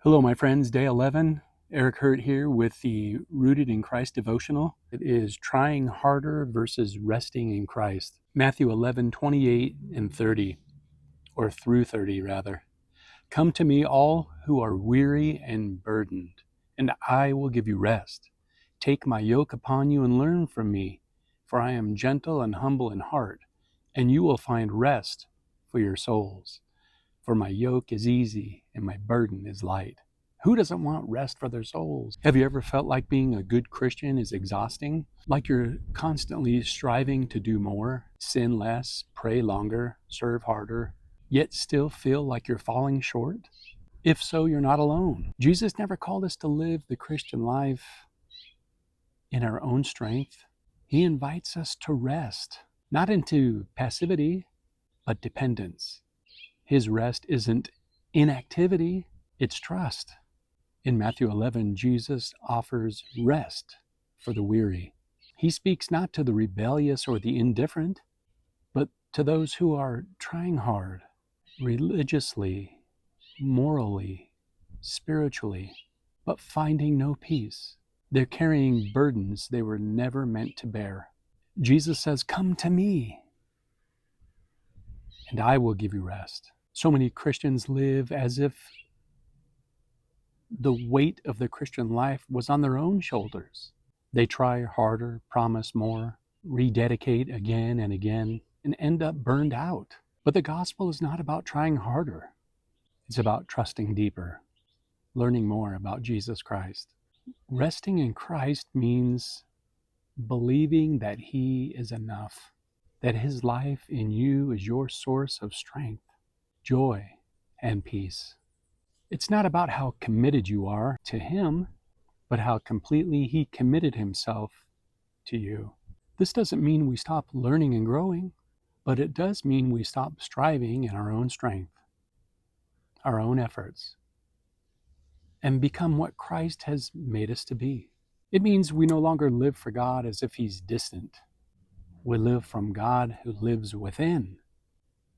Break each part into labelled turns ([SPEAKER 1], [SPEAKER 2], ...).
[SPEAKER 1] Hello, my friends. Day 11. Eric Hurt here with the Rooted in Christ Devotional. It is trying harder versus resting in Christ. Matthew 11:28 and 30, or through 30 rather. Come to me, all who are weary and burdened, and I will give you rest. Take my yoke upon you and learn from me, for I am gentle and humble in heart, and you will find rest for your souls. For my yoke is easy and my burden is light. Who doesn't want rest for their souls? Have you ever felt like being a good Christian is exhausting? Like you're constantly striving to do more, sin less, pray longer, serve harder, yet still feel like you're falling short? If so, you're not alone. Jesus never called us to live the Christian life in our own strength. He invites us to rest, not into passivity, but dependence. His rest isn't inactivity, it's trust. In Matthew 11, Jesus offers rest for the weary. He speaks not to the rebellious or the indifferent, but to those who are trying hard, religiously, morally, spiritually, but finding no peace. They're carrying burdens they were never meant to bear. Jesus says, "Come to me, and I will give you rest." So many Christians live as if the weight of the Christian life was on their own shoulders. They try harder, promise more, rededicate again and again, and end up burned out. But the gospel is not about trying harder. It's about trusting deeper, learning more about Jesus Christ. Resting in Christ means believing that He is enough, that His life in you is your source of strength, joy, and peace. It's not about how committed you are to Him, but how completely He committed Himself to you. This doesn't mean we stop learning and growing, but it does mean we stop striving in our own strength, our own efforts, and become what Christ has made us to be. It means we no longer live for God as if He's distant. We live from God who lives within.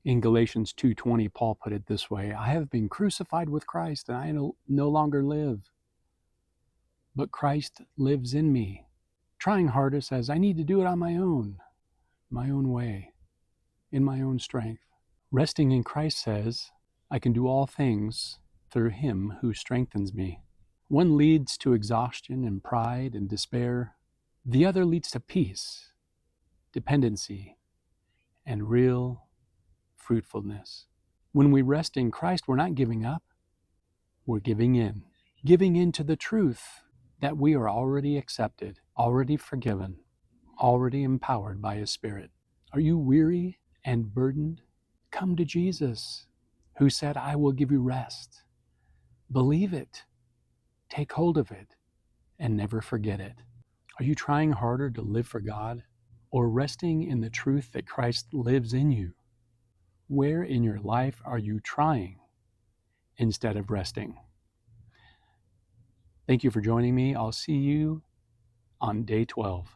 [SPEAKER 1] In Galatians 2:20, Paul put it this way: I have been crucified with Christ, and I no longer live, but Christ lives in me. Trying harder says, I need to do it on my own way, in my own strength. Resting in Christ says, I can do all things through Him who strengthens me. One leads to exhaustion and pride and despair. The other leads to peace, dependency, and real fruitfulness. When we rest in Christ, we're not giving up, we're giving in to the truth that we are already accepted, already forgiven, already empowered by His Spirit. Are you weary and burdened? Come to Jesus, who said, I will give you rest. Believe it, take hold of it, and never forget it. Are you trying harder to live for God, or resting in the truth that Christ lives in you? Where in your life are you trying instead of resting? Thank you for joining me. I'll see you on day 12.